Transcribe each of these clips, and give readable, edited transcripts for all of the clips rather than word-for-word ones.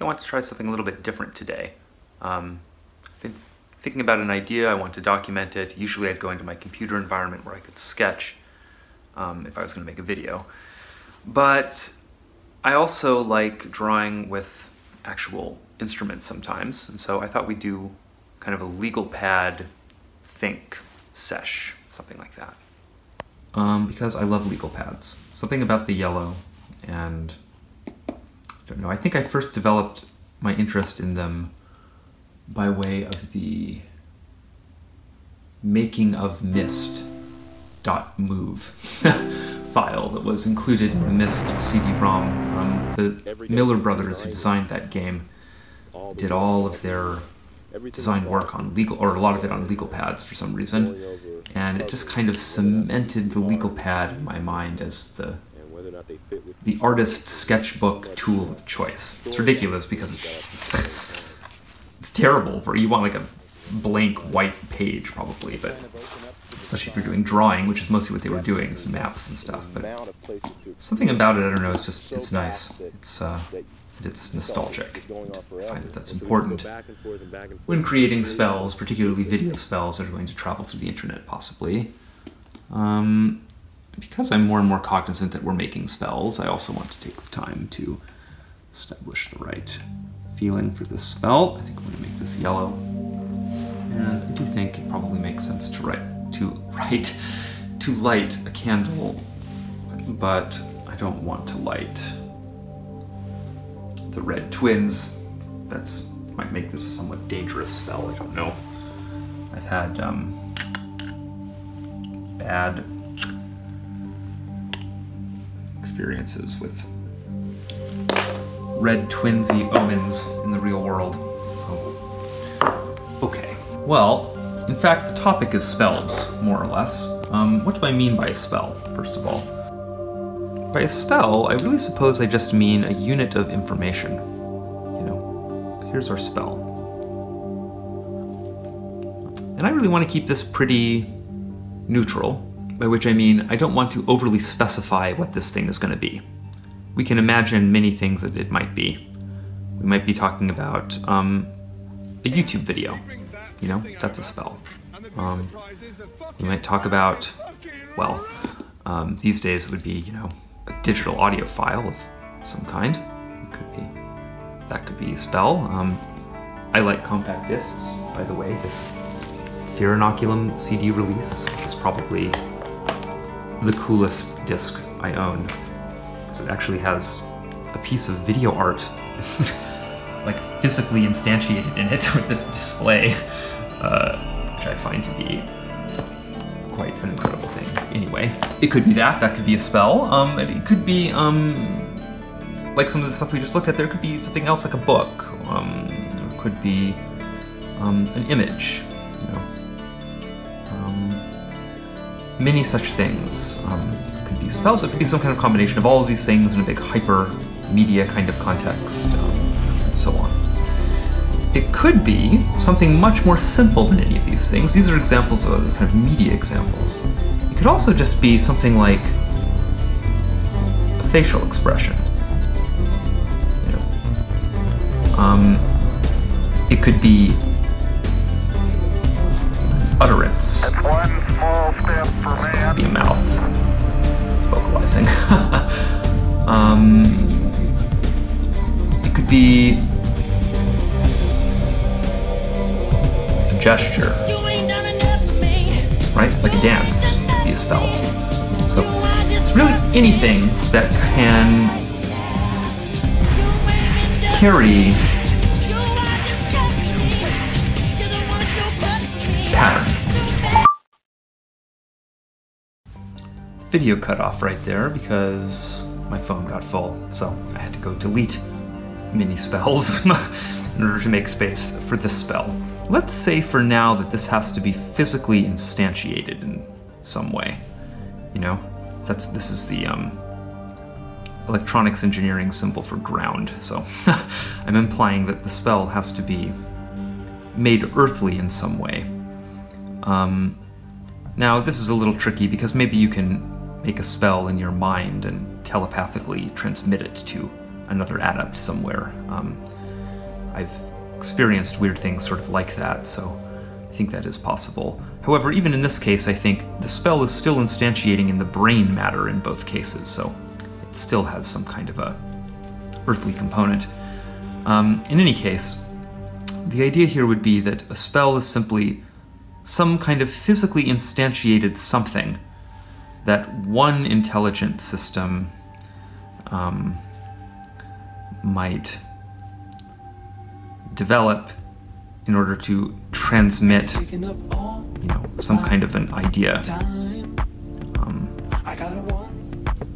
I want to try something a little bit different today. I've been thinking about an idea, I want to document it. Usually I'd go into my computer environment where I could sketch if I was going to make a video. But I also like drawing with actual instruments sometimes, and so I thought we'd do kind of a legal pad think sesh, something like that. Because I love legal pads. Something about the yellow, and I don't know, I think I first developed my interest in them by way of the making of Myst.move file that was included in the Myst CD-ROM. The Miller brothers who designed that game did all of their design work on legal, or a lot of it on legal pads for some reason, and it just kind of cemented the legal pad in my mind as the artist's sketchbook tool of choice. It's ridiculous because it's terrible for, you want like a blank white page probably, but especially if you're doing drawing, which is mostly what they were doing, is maps and stuff. But something about it, I don't know, it's just, it's nice. It's nostalgic. I find that that's important when creating spells, particularly video spells that are going to travel through the internet, possibly. Because I'm more and more cognizant that we're making spells, I also want to take the time to establish the right feeling for this spell. I think I'm going to make this yellow. And I do think it probably makes sense to light a candle, but I don't want to light the red twins. That's might make this a somewhat dangerous spell, I don't know. I've had bad experiences with red twinsy omens in the real world, so okay. Well, in fact, the topic is spells, more or less. What do I mean by a spell, first of all? By a spell, I really suppose I just mean a unit of information. You know, here's our spell. And I really want to keep this pretty neutral, by which I mean I don't want to overly specify what this thing is going to be. We can imagine many things that it might be. We might be talking about a YouTube video. You know, that's a spell. We might talk about, well, these days it would be, you know, a digital audio file of some kind. That could be a spell. I like compact discs, by the way. This Ferinoculum CD release is probably the coolest disc I own. Because it actually has a piece of video art like physically instantiated in it with this display, which I find to be quite an incredible thing. Anyway, it could be that could be a spell. It could be, like some of the stuff we just looked at, there could be something else like a book. It could be an image, you know. Many such things could be spells. It could be some kind of combination of all of these things in a big hyper media kind of context, and so on. It could be something much more simple than any of these things. These are examples of kind of media examples. It could also just be something like a facial expression. You know. It could be utterance. That's one small step for man. This could be a mouth vocalizing. It could be a gesture, right? Like a dance could be a spell. So it's really anything that can carry pattern. Video cut off right there because my phone got full, so I had to go delete mini spells in order to make space for this spell. Let's say for now that this has to be physically instantiated in some way. You know, this is the electronics engineering symbol for ground, so I'm implying that the spell has to be made earthly in some way. Now this is a little tricky because maybe you can make a spell in your mind and telepathically transmit it to another adept somewhere. I've experienced weird things sort of like that, so I think that is possible. However, even in this case, I think the spell is still instantiating in the brain matter in both cases, so it still has some kind of a earthly component. In any case, the idea here would be that a spell is simply some kind of physically instantiated something that one intelligent system might develop in order to transmit, some kind of an idea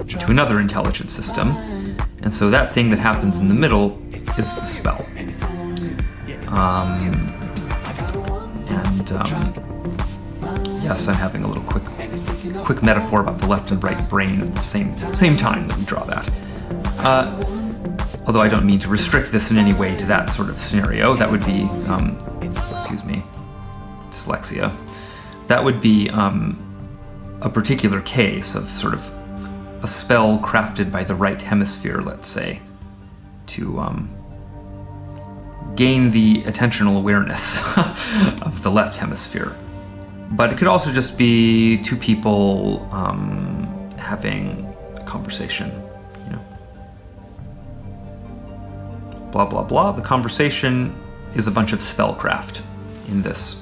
to another intelligent system. And so that thing that happens in the middle is the spell. Yes, I'm having a little quick metaphor about the left and right brain at the same time that we draw that. Although I don't mean to restrict this in any way to that sort of scenario. That would be, excuse me, dyslexia. That would be a particular case of sort of a spell crafted by the right hemisphere, let's say, to gain the attentional awareness of the left hemisphere. But it could also just be two people having a conversation, Blah, blah, blah. The conversation is a bunch of spellcraft in this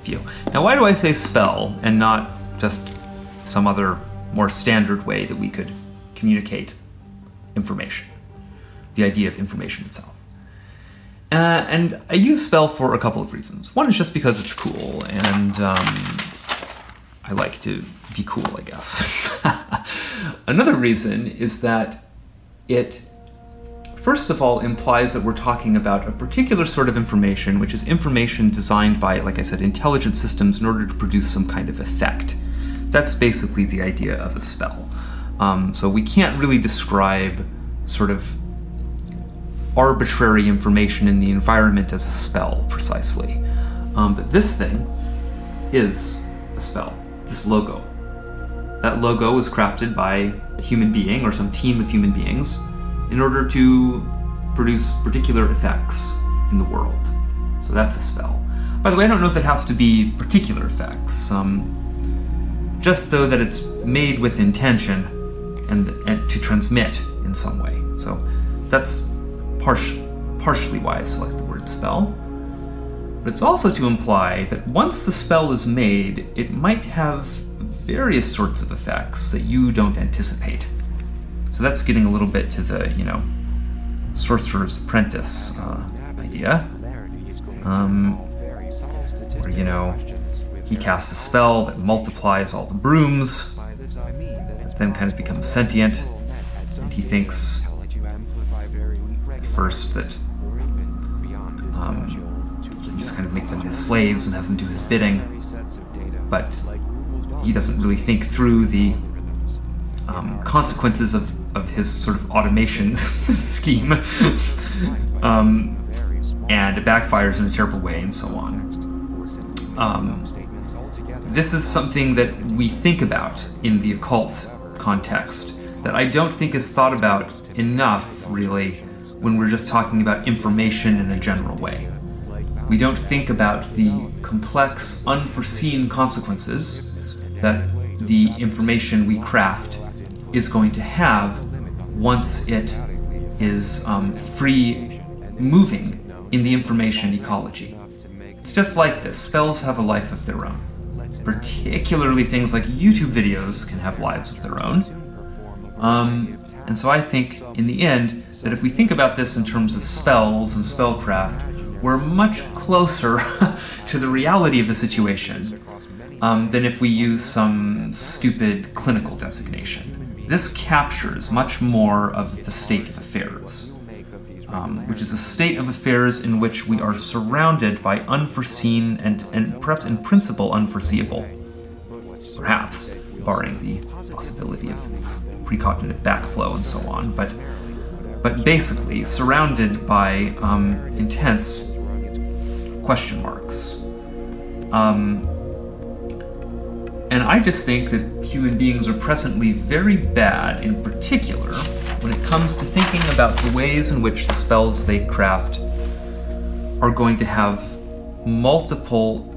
view. Now, why do I say spell and not just some other more standard way that we could communicate information? The idea of information itself. And I use spell for a couple of reasons. One is just because it's cool, and I like to be cool, I guess. Another reason is that it, first of all, implies that we're talking about a particular sort of information, which is information designed by, like I said, intelligent systems in order to produce some kind of effect. That's basically the idea of a spell. So we can't really describe sort of arbitrary information in the environment as a spell, precisely. But this thing is a spell, this logo. That logo was crafted by a human being or some team of human beings in order to produce particular effects in the world. So that's a spell. By the way, I don't know if it has to be particular effects, just though that it's made with intention and to transmit in some way. So that's partially why I select the word spell. But it's also to imply that once the spell is made, it might have various sorts of effects that you don't anticipate. So that's getting a little bit to the, Sorcerer's Apprentice idea. Where, he casts a spell that multiplies all the brooms, that then kind of becomes sentient, and he thinks at first that he can just kind of make them his slaves and have them do his bidding, but he doesn't really think through the consequences of his sort of automation scheme, and it backfires in a terrible way, and so on. This is something that we think about in the occult context that I don't think is thought about enough, really, when we're just talking about information in a general way. We don't think about the complex, unforeseen consequences that the information we craft is going to have once it is free moving in the information ecology. It's just like this. Spells have a life of their own. Particularly things like YouTube videos can have lives of their own. And so I think, in the end, that if we think about this in terms of spells and spellcraft, we're much closer to the reality of the situation than if we use some stupid clinical designation. This captures much more of the state of affairs, which is a state of affairs in which we are surrounded by unforeseen and perhaps in principle unforeseeable, perhaps, barring the possibility of precognitive backflow and so on, but basically surrounded by intense question marks. And I just think that human beings are presently very bad, in particular, when it comes to thinking about the ways in which the spells they craft are going to have multiple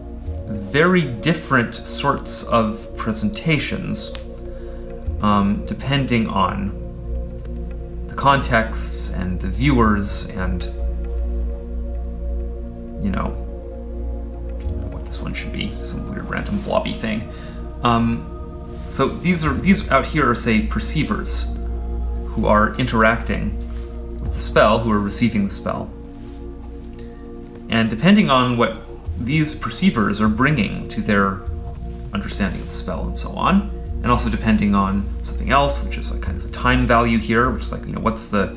very different sorts of presentations depending on the contexts and the viewers and, you know, what this one should be, some weird random blobby thing. So these out here are, say, perceivers who are interacting with the spell, who are receiving the spell. And depending on what these perceivers are bringing to their understanding of the spell and so on, and also depending on something else, which is like kind of a time value here, which is like, you know, what's the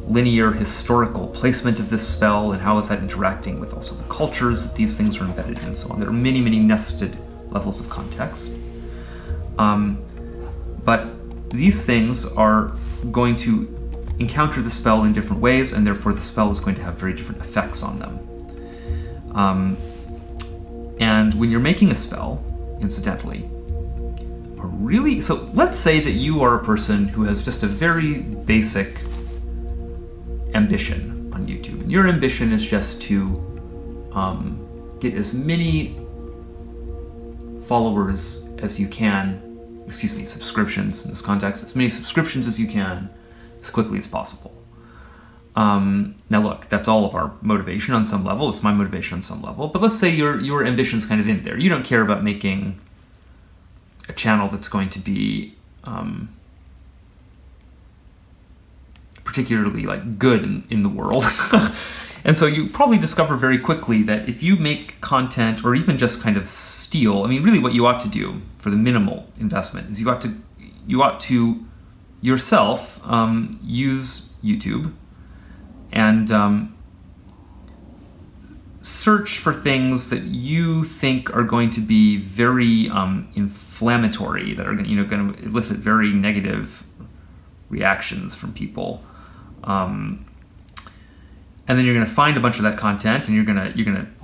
linear historical placement of this spell and how is that interacting with also the cultures that these things are embedded in and so on. There are many, many nested levels of context. But these things are going to encounter the spell in different ways, and therefore the spell is going to have very different effects on them. And when you're making a spell, incidentally, so let's say that you are a person who has just a very basic ambition on YouTube. And your ambition is just to get as many followers as you can, subscriptions in this context, as many subscriptions as you can as quickly as possible. Now look, that's all of our motivation on some level. It's my motivation on some level. But let's say your ambition's kind of in there. You don't care about making a channel that's going to be particularly like good in the world. And so you probably discover very quickly that if you make content or even just kind of steal, I mean, really what you ought to do for the minimal investment is you ought to yourself use YouTube and search for things that you think are going to be very inflammatory, that are going to elicit very negative reactions from people. And then you're going to find a bunch of that content, and you're going to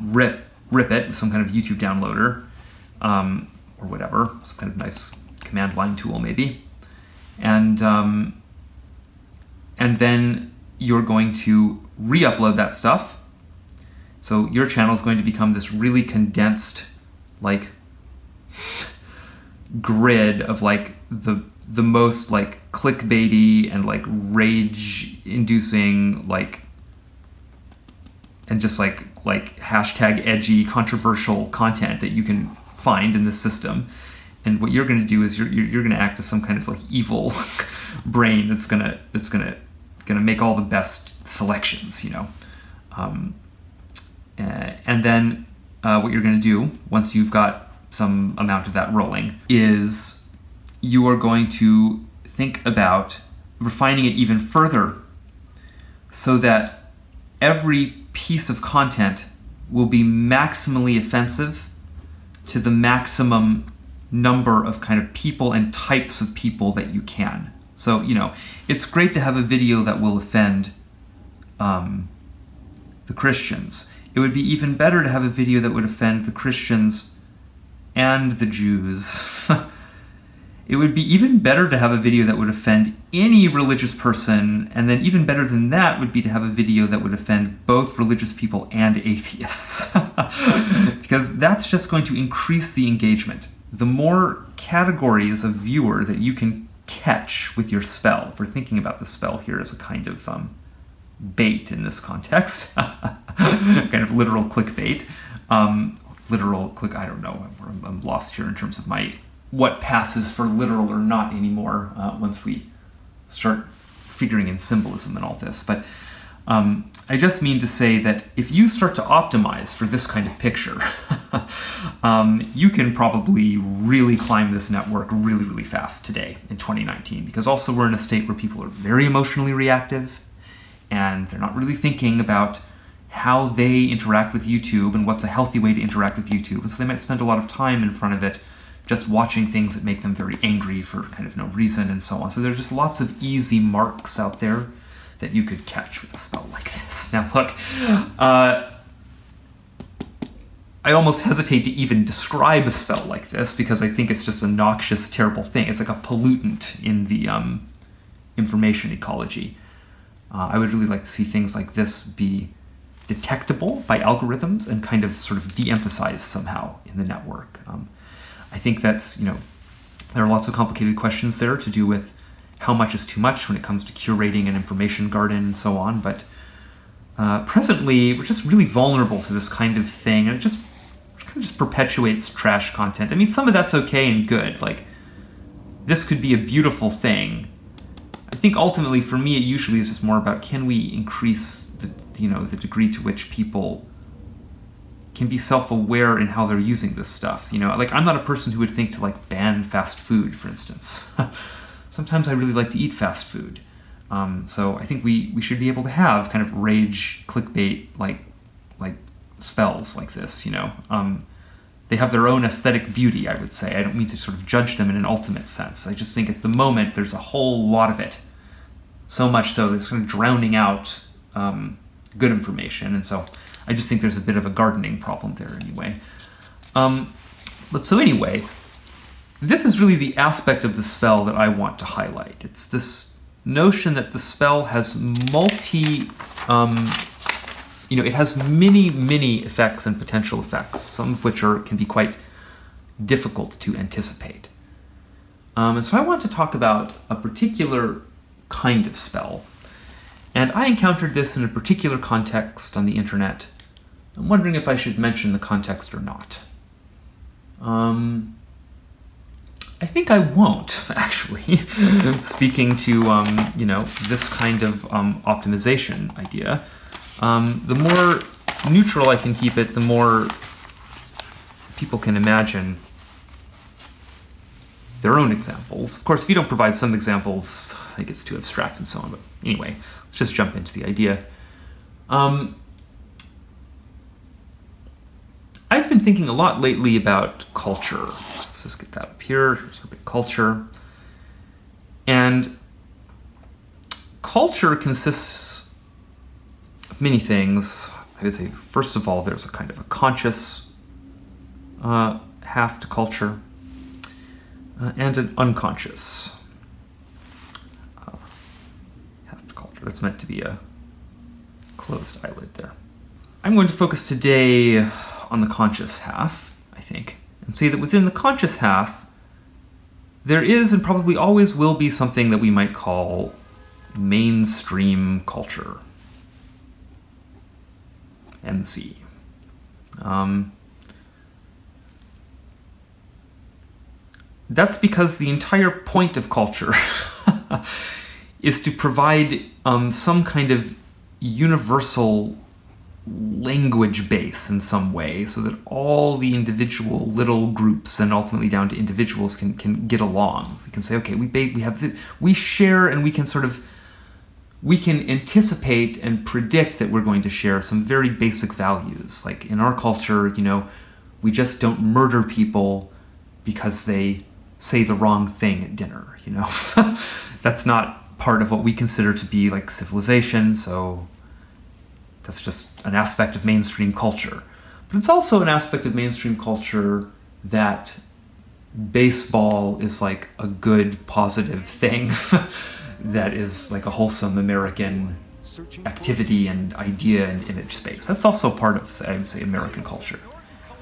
rip it with some kind of YouTube downloader, or whatever, some kind of nice command line tool maybe, and then you're going to re-upload that stuff. So your channel is going to become this really condensed, like, grid of like the most like clickbaity and like rage-inducing like, and just like hashtag edgy controversial content that you can find in this system. And what you're going to do is you're going to act as some kind of like evil brain that's gonna make all the best selections, you know. And then what you're going to do once you've got some amount of that rolling is you are going to think about refining it even further so that every piece of content will be maximally offensive to the maximum number of kind of people and types of people that you can. So, you know, it's great to have a video that will offend the Christians. It would be even better to have a video that would offend the Christians and the Jews. It would be even better to have a video that would offend any religious person, and then even better than that would be to have a video that would offend both religious people and atheists. Because that's just going to increase the engagement. The more categories of viewer that you can catch with your spell, if we're thinking about the spell here as a kind of bait in this context, kind of literal clickbait, I don't know, I'm lost here in terms of what passes for literal or not anymore once we start figuring in symbolism and all this. But I just mean to say that if you start to optimize for this kind of picture, you can probably really climb this network really, really fast today in 2019, because also we're in a state where people are very emotionally reactive and they're not really thinking about how they interact with YouTube and what's a healthy way to interact with YouTube. And so they might spend a lot of time in front of it just watching things that make them very angry for kind of no reason and so on. So there's just lots of easy marks out there that you could catch with a spell like this. Now look, I almost hesitate to even describe a spell like this because I think it's just a noxious, terrible thing. It's like a pollutant in the information ecology. I would really like to see things like this be detectable by algorithms and kind of sort of de-emphasized somehow in the network. I think that's, there are lots of complicated questions there to do with how much is too much when it comes to curating an information garden and so on, but presently we're just really vulnerable to this kind of thing, and it just kind of just perpetuates trash content. I mean, some of that's okay and good, like this could be a beautiful thing. I think ultimately for me it usually is just more about, can we increase the degree to which people can be self-aware in how they're using this stuff. Like I'm not a person who would think to like ban fast food, for instance. Sometimes I really like to eat fast food. So I think we should be able to have kind of rage clickbait like spells like this, They have their own aesthetic beauty, I would say. I don't mean to sort of judge them in an ultimate sense. I just think at the moment there's a whole lot of it. So much so that it's kind of drowning out good information, and so I just think there's a bit of a gardening problem there anyway. So anyway, this is really the aspect of the spell that I want to highlight. It's this notion that the spell has it has many effects and potential effects, some of which can be quite difficult to anticipate. And so I want to talk about a particular kind of spell. And I encountered this in a particular context on the internet. I'm wondering if I should mention the context or not. I think I won't, actually. Speaking to, this kind of optimization idea. The more neutral I can keep it, the more people can imagine their own examples. Of course, if you don't provide some examples, it gets too abstract and so on. But anyway, let's just jump into the idea. I've been thinking a lot lately about culture. Let's just get that up here. Here's a bit culture. And culture consists of many things. I would say, first of all, there's a kind of a conscious half to culture and an unconscious half to culture. That's meant to be a closed eyelid there. I'm going to focus today on the conscious half, I think, and say that within the conscious half, there is and probably always will be something that we might call mainstream culture. MC. That's because the entire point of culture is to provide some kind of universal language base in some way, so that all the individual little groups and ultimately down to individuals can get along. We can say, okay, we share, and we can anticipate and predict that we're going to share some very basic values. Like in our culture, we just don't murder people because they say the wrong thing at dinner, That's not part of what we consider to be like civilization, so that's just an aspect of mainstream culture. But it's also an aspect of mainstream culture that baseball is like a good, positive thing that is like a wholesome American activity and idea and image space. That's also part of, I would say, American culture.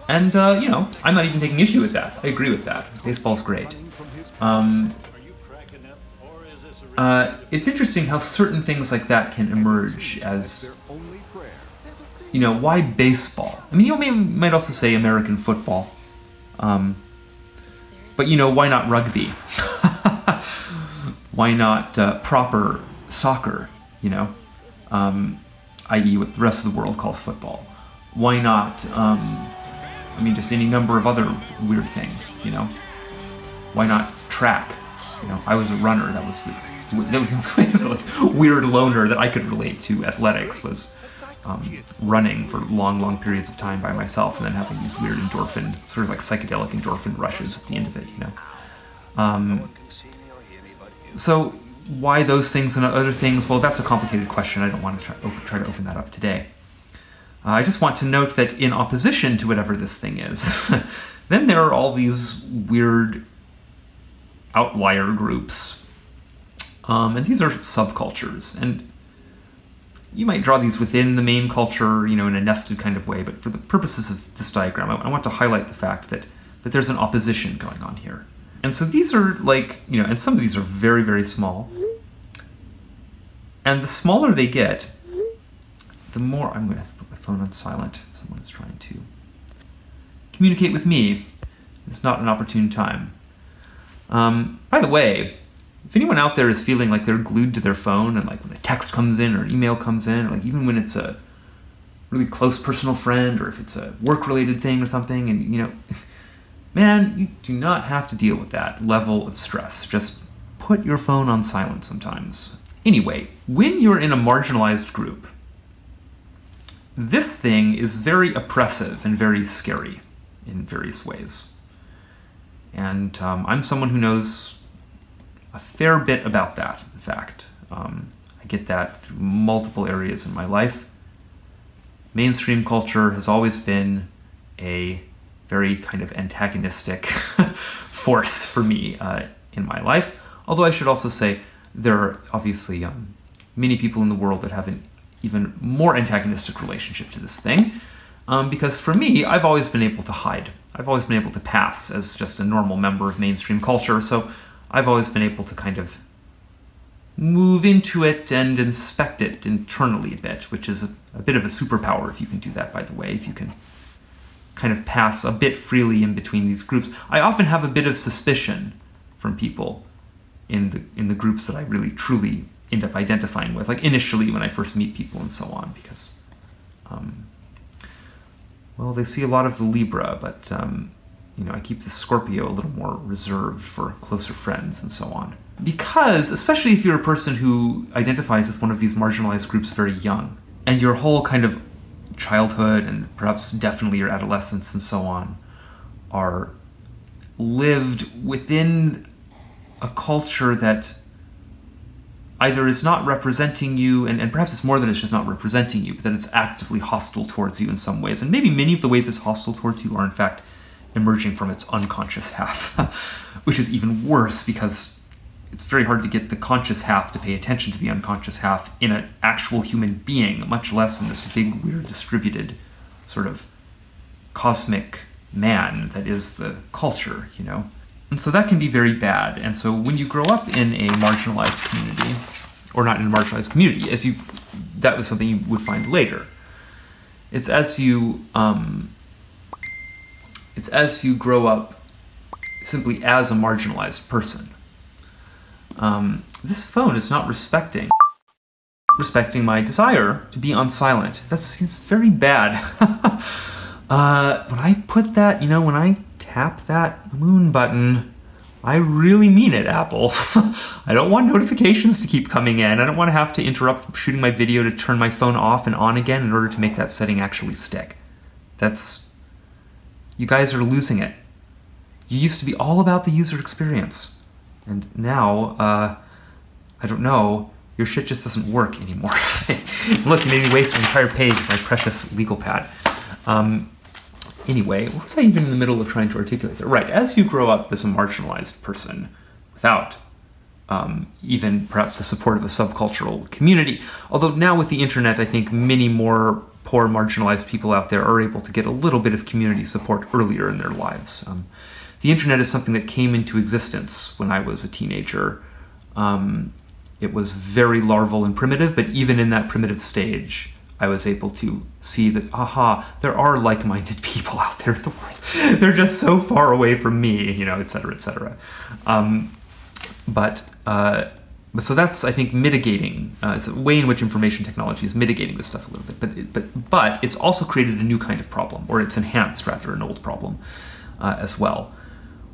And, I'm not even taking issue with that. I agree with that. Baseball's great. It's interesting how certain things like that can emerge as, why baseball? I mean, you might also say American football. But, why not rugby? Why not proper soccer, i.e. what the rest of the world calls football? Why not, just any number of other weird things, Why not track? I was a runner. That was the weird loner that I could relate to athletics was running for long periods of time by myself and then having these weird endorphin, sort of like psychedelic endorphin rushes at the end of it, So why those things and other things? Well, that's a complicated question. I don't want to try to open that up today. I just want to note that in opposition to whatever this thing is, then there are all these weird outlier groups. And these are subcultures. And you might draw these within the main culture, in a nested kind of way, but for the purposes of this diagram, I want to highlight the fact that there's an opposition going on here. And so these are and some of these are very, very small. And the smaller they get, the more... I'm going to have to put my phone on silent. Someone is trying to communicate with me. It's not an opportune time. By the way, if anyone out there is feeling like they're glued to their phone, and like when a text comes in or an email comes in, or like even when it's a really close personal friend, or if it's a work-related thing or something, and man, you do not have to deal with that level of stress. Just put your phone on silent sometimes. Anyway, when you're in a marginalized group, this thing is very oppressive and very scary in various ways. And I'm someone who knows a fair bit about that, in fact. I get that through multiple areas in my life. Mainstream culture has always been a very kind of antagonistic force for me in my life. Although I should also say there are obviously many people in the world that have an even more antagonistic relationship to this thing. Because for me, I've always been able to hide. I've always been able to pass as just a normal member of mainstream culture, so I've always been able to kind of move into it and inspect it internally a bit, which is a bit of a superpower if you can do that, by the way, if you can kind of pass a bit freely in between these groups. I often have a bit of suspicion from people in the groups that I really truly end up identifying with, like initially when I first meet people and so on, because well, they see a lot of the Libra, but I keep the Scorpio a little more reserved for closer friends and so on. Because, especially if you're a person who identifies with one of these marginalized groups very young, and your whole kind of childhood and perhaps definitely your adolescence and so on are lived within a culture that either is not representing you, and perhaps it's more than it's just not representing you, but that it's actively hostile towards you in some ways. And maybe many of the ways it's hostile towards you are in fact emerging from its unconscious half, which is even worse because it's very hard to get the conscious half to pay attention to the unconscious half in an actual human being, much less in this big, weird, distributed sort of cosmic man that is the culture, And so that can be very bad. And so when you grow up in a marginalized community, or not in a marginalized community, that was something you would find later. It's as you grow up simply as a marginalized person. This phone is not respecting my desire to be on silent. That seems very bad. When I put that, when I tap that moon button, I really mean it, Apple. I don't want notifications to keep coming in. I don't want to have to interrupt shooting my video to turn my phone off and on again in order to make that setting actually stick. You guys are losing it. You used to be all about the user experience. And now, I don't know, your shit just doesn't work anymore. Look, you made me waste an entire page of my precious legal pad. Anyway, what was I even in the middle of trying to articulate there? Right, as you grow up as a marginalized person, without even perhaps the support of a subcultural community, although now with the internet, I think many more poor marginalized people out there are able to get a little bit of community support earlier in their lives. The internet is something that came into existence when I was a teenager. It was very larval and primitive, but even in that primitive stage, I was able to see that, there are like-minded people out there in the world. They're just so far away from me, et cetera, et cetera. So that's, I think, mitigating. It's a way in which information technology is mitigating this stuff a little bit. But it's also created a new kind of problem, or it's enhanced, rather, an old problem as well,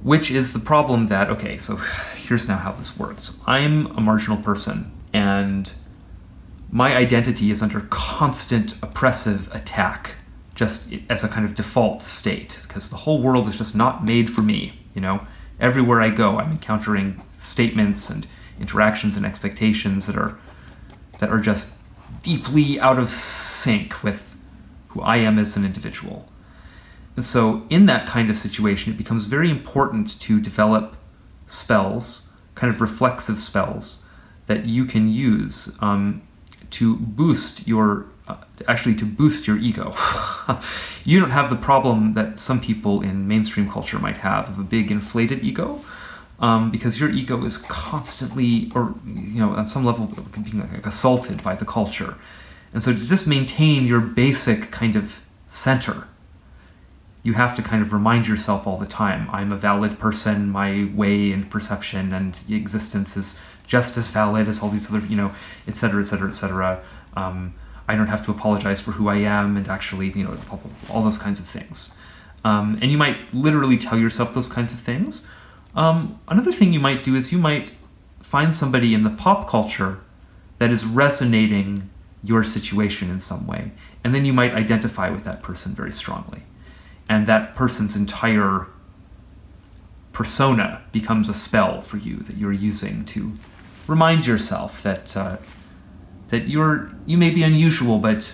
which is the problem that, okay, so here's now how this works. I'm a marginal person, and my identity is under constant oppressive attack, just as a kind of default state, because the whole world is just not made for me, Everywhere I go, I'm encountering statements and interactions and expectations that are just deeply out of sync with who I am as an individual. And so in that kind of situation, it becomes very important to develop spells, kind of reflexive spells, that you can use to boost your ego. You don't have the problem that some people in mainstream culture might have of a big inflated ego, because your ego is constantly, or on some level, being like assaulted by the culture. And so to just maintain your basic kind of center, you have to kind of remind yourself all the time, I'm a valid person, my way and perception and existence is just as valid as all these other, et cetera, et cetera, et cetera. I don't have to apologize for who I am, and actually, all those kinds of things. And you might literally tell yourself those kinds of things. Another thing you might do is you might find somebody in the pop culture that is resonating your situation in some way, and then you might identify with that person very strongly. And that person's entire persona becomes a spell for you that you're using to remind yourself that that you may be unusual, but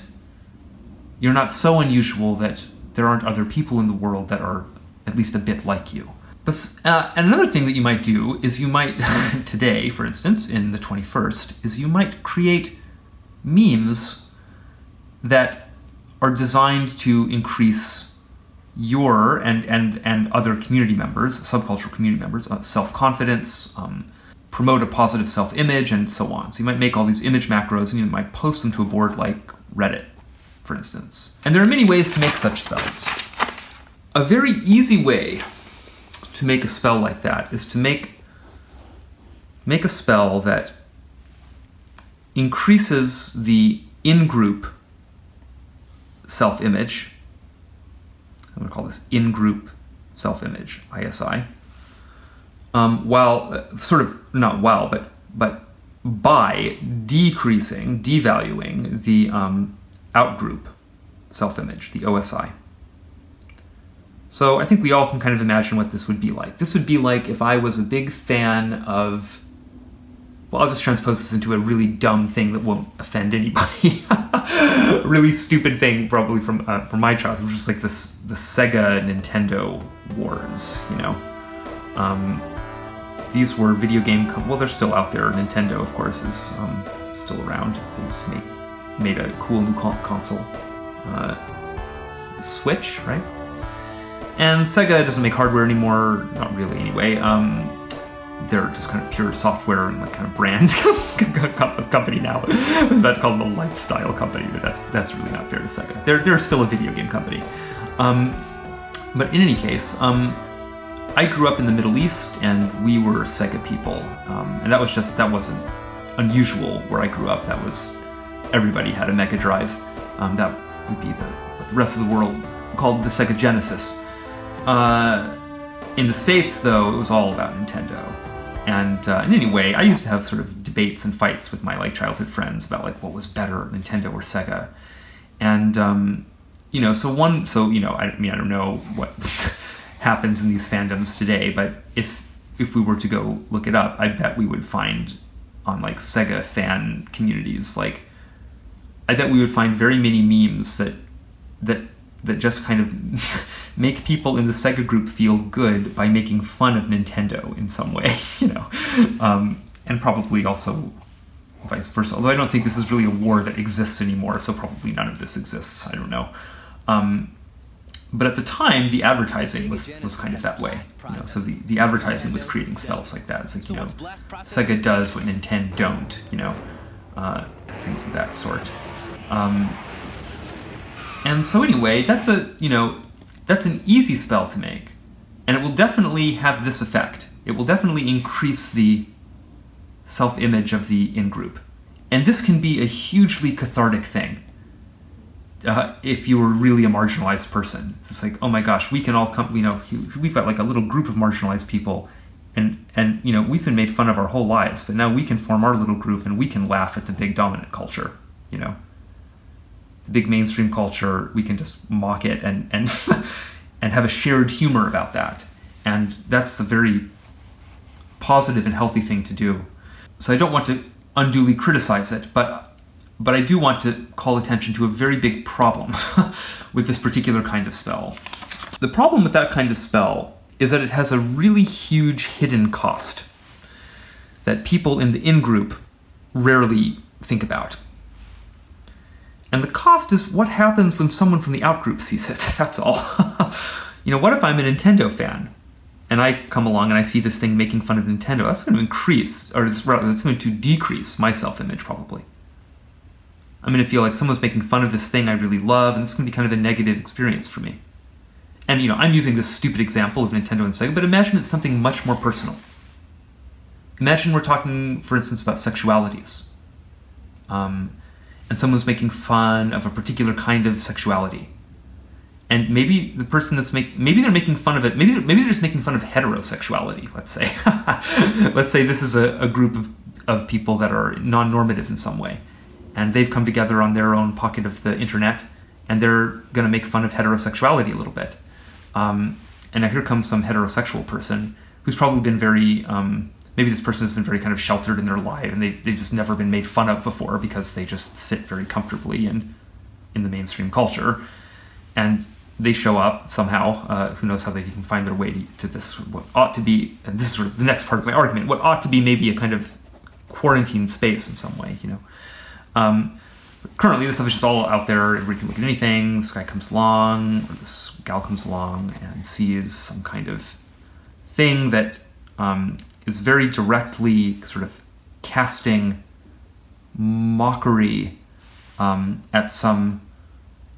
you're not so unusual that there aren't other people in the world that are at least a bit like you. And another thing that you might do is you might, today, for instance, in the 21st, is you might create memes that are designed to increase your and other community members, subcultural community members, self-confidence, promote a positive self-image, and so on. So you might make all these image macros, and you might post them to a board like Reddit, for instance. And there are many ways to make such spells. A very easy way to make a spell like that is to make a spell that increases the in-group self-image. I'm going to call this in-group self-image, ISI. But by devaluing the out-group self-image, the OSI. So I think we all can kind of imagine what this would be like. This would be like if I was a big fan of, well, I'll just transpose this into a really dumb thing that won't offend anybody. A really stupid thing, probably from my childhood, which was like the Sega Nintendo wars. These were video game. Well, they're still out there. Nintendo, of course, is still around. They just made a cool new console, Switch, right? And Sega doesn't make hardware anymore, not really anyway. They're just kind of pure software and like kind of brand company now. I was about to call them a lifestyle company, but that's really not fair to Sega. They're still a video game company. But in any case, I grew up in the Middle East, and we were Sega people, and that wasn't unusual where I grew up. That was, everybody had a Mega Drive. That would be what the rest of the world called the Sega Genesis. In the States, though, it was all about Nintendo. And in any way, I used to have sort of debates and fights with my childhood friends about what was better, Nintendo or Sega. And I don't know what happens in these fandoms today, but if we were to go look it up, I bet we would find on Sega fan communities, I bet we would find very many memes that just kind of make people in the Sega group feel good by making fun of Nintendo in some way, and probably also vice versa. Although I don't think this is really a war that exists anymore, so probably none of this exists. I don't know. But at the time, the advertising was kind of that way. So the advertising was creating spells like that. It's Sega does what Nintendo don't, things of that sort. And so anyway, that's an easy spell to make, and it will definitely have this effect. It will definitely increase the self-image of the in-group, and this can be a hugely cathartic thing. If you were really a marginalized person, it's oh my gosh, we can all come. We've got a little group of marginalized people, and we've been made fun of our whole lives, but now we can form our little group and we can laugh at the big dominant culture. The big mainstream culture, we can just mock it and and have a shared humor about that. And that's a very positive and healthy thing to do. So I don't want to unduly criticize it, but I do want to call attention to a very big problem with this particular kind of spell. The problem with that kind of spell is that it has a really huge hidden cost that people in the in-group rarely think about. And the cost is what happens when someone from the outgroup sees it. That's all. What if I'm a Nintendo fan and I come along and I see this thing making fun of Nintendo? That's going to increase, or it's going to decrease my self-image probably. I'm going to feel like someone's making fun of this thing I really love, and this is going to be kind of a negative experience for me. And, I'm using this stupid example of Nintendo and Sega, but imagine it's something much more personal. Imagine we're talking, for instance, about sexualities. And someone's making fun of a particular kind of sexuality. And maybe the person maybe they're making fun of it, maybe they're just making fun of heterosexuality, let's say. Let's say this is a group of people that are non-normative in some way. And they've come together on their own pocket of the internet, and they're going to make fun of heterosexuality a little bit. And now here comes some heterosexual person who's probably been very, maybe this person has been very kind of sheltered in their life, and they've just never been made fun of before because they just sit very comfortably in the mainstream culture. And they show up somehow, who knows how they can find their way to this, what ought to be, and this is sort of the next part of my argument, what ought to be maybe a kind of quarantine space in some way, Currently, this stuff is just all out there. Everybody can look at anything. This guy comes along, or this gal comes along and sees some kind of thing that is very directly sort of casting mockery at some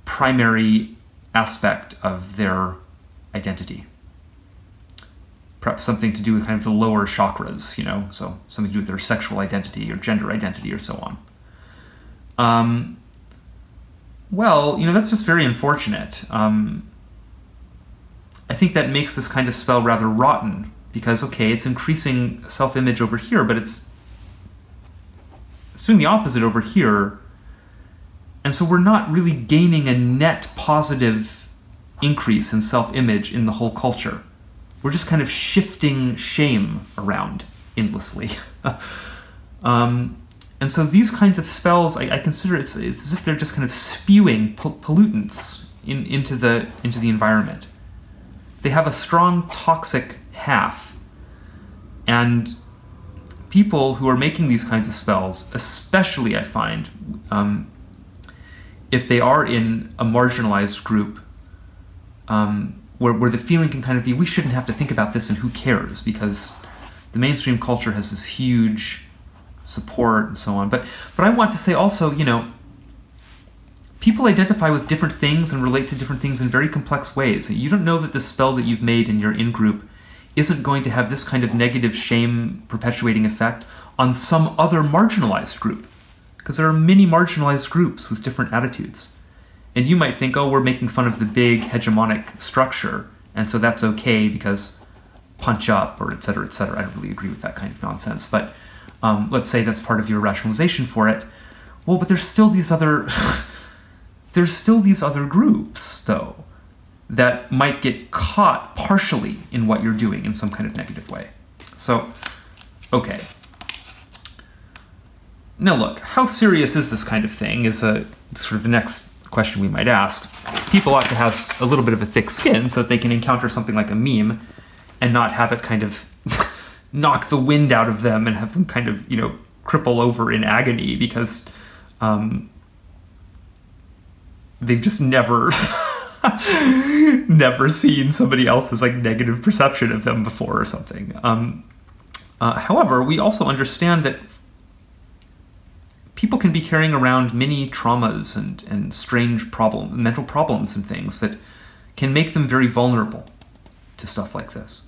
primary aspect of their identity. Perhaps something to do with kind of the lower chakras, so something to do with their sexual identity or gender identity or so on. Well, that's just very unfortunate. I think that makes this kind of spell rather rotten, because, okay, it's increasing self-image over here, but it's doing the opposite over here, and so we're not really gaining a net positive increase in self-image in the whole culture. We're just kind of shifting shame around endlessly. And so these kinds of spells, I consider it's as if they're just kind of spewing pollutants into the environment. They have a strong toxic half, and people who are making these kinds of spells, especially I find, if they are in a marginalized group, where the feeling can kind of be, we shouldn't have to think about this and who cares, because the mainstream culture has this huge support and so on. But I want to say also, people identify with different things and relate to different things in very complex ways. You don't know that the spell that you've made in your in-group isn't going to have this kind of negative shame perpetuating effect on some other marginalized group, because there are many marginalized groups with different attitudes. And you might think, oh, we're making fun of the big hegemonic structure, and so that's okay because punch up, or et cetera, et cetera. I don't really agree with that kind of nonsense, but let's say that's part of your rationalization for it. Well, but there's still these other groups, though, that might get caught partially in what you're doing in some kind of negative way. So, okay. Now look, how serious is this kind of thing is a sort of the next question we might ask. People ought to have a little bit of a thick skin so that they can encounter something like a meme and not have it kind of knock the wind out of them and have them kind of, cripple over in agony because they've just never seen somebody else's negative perception of them before or something. However, we also understand that people can be carrying around many traumas and strange mental problems and things that can make them very vulnerable to stuff like this.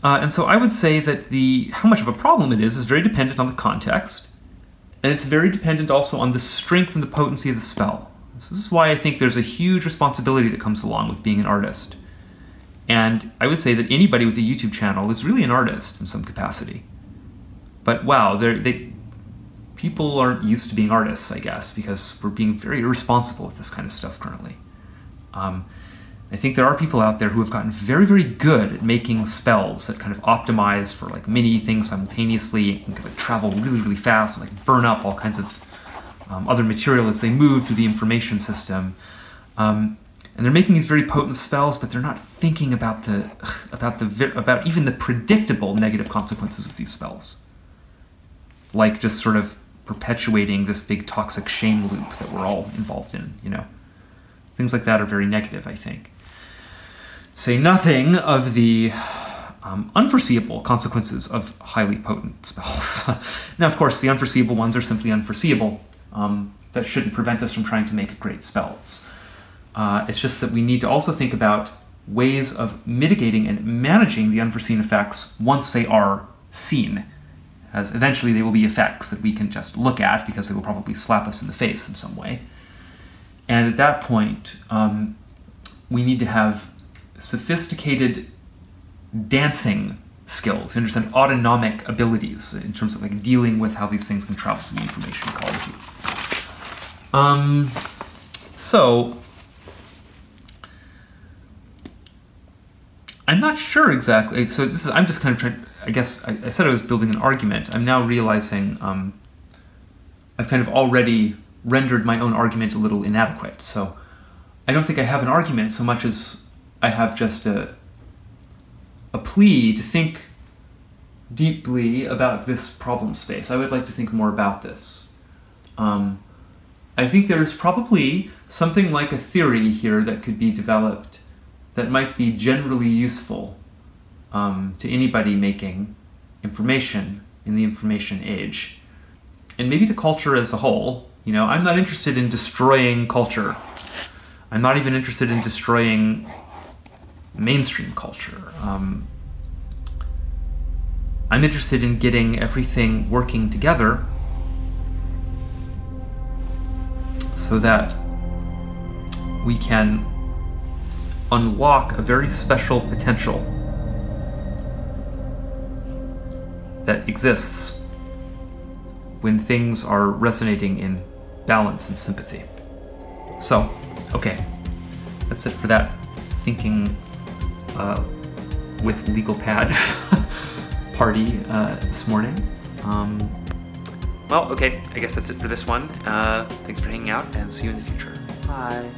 And so I would say that how much of a problem it is very dependent on the context, and it's very dependent also on the strength and the potency of the spell. This is why I think there's a huge responsibility that comes along with being an artist. And I would say that anybody with a YouTube channel is really an artist in some capacity. But wow, people aren't used to being artists, I guess, because we're being very irresponsible with this kind of stuff currently. I think there are people out there who have gotten very, very good at making spells that kind of optimize for many things simultaneously and kind of travel really, really fast and burn up all kinds of other material as they move through the information system. And they're making these very potent spells, but they're not thinking about even the predictable negative consequences of these spells. Like just sort of perpetuating this big toxic shame loop that we're all involved in, you know. Things like that are very negative, I think. Say nothing of the unforeseeable consequences of highly potent spells. Now, of course, the unforeseeable ones are simply unforeseeable. That shouldn't prevent us from trying to make great spells. It's just that we need to also think about ways of mitigating and managing the unforeseen effects once they are seen, as eventually they will be effects that we can just look at because they will probably slap us in the face in some way. And at that point, we need to have sophisticated dancing skills, you understand, autonomic abilities in terms of like dealing with how these things can travel through the information ecology. So I'm not sure exactly. So this is, I'm just kind of trying, I guess I said I was building an argument. I'm now realizing I've kind of already rendered my own argument a little inadequate. So I don't think I have an argument so much as I have just a plea to think deeply about this problem space. I would like to think more about this. I think there's probably something like a theory here that could be developed that might be generally useful to anybody making information in the information age. And maybe to culture as a whole. You know, I'm not interested in destroying culture. I'm not even interested in destroying mainstream culture. I'm interested in getting everything working together so that we can unlock a very special potential that exists when things are resonating in balance and sympathy. So, okay, that's it for that thinking with legal pad party this morning. Well, okay, I guess that's it for this one. Thanks for hanging out, and see you in the future. Bye.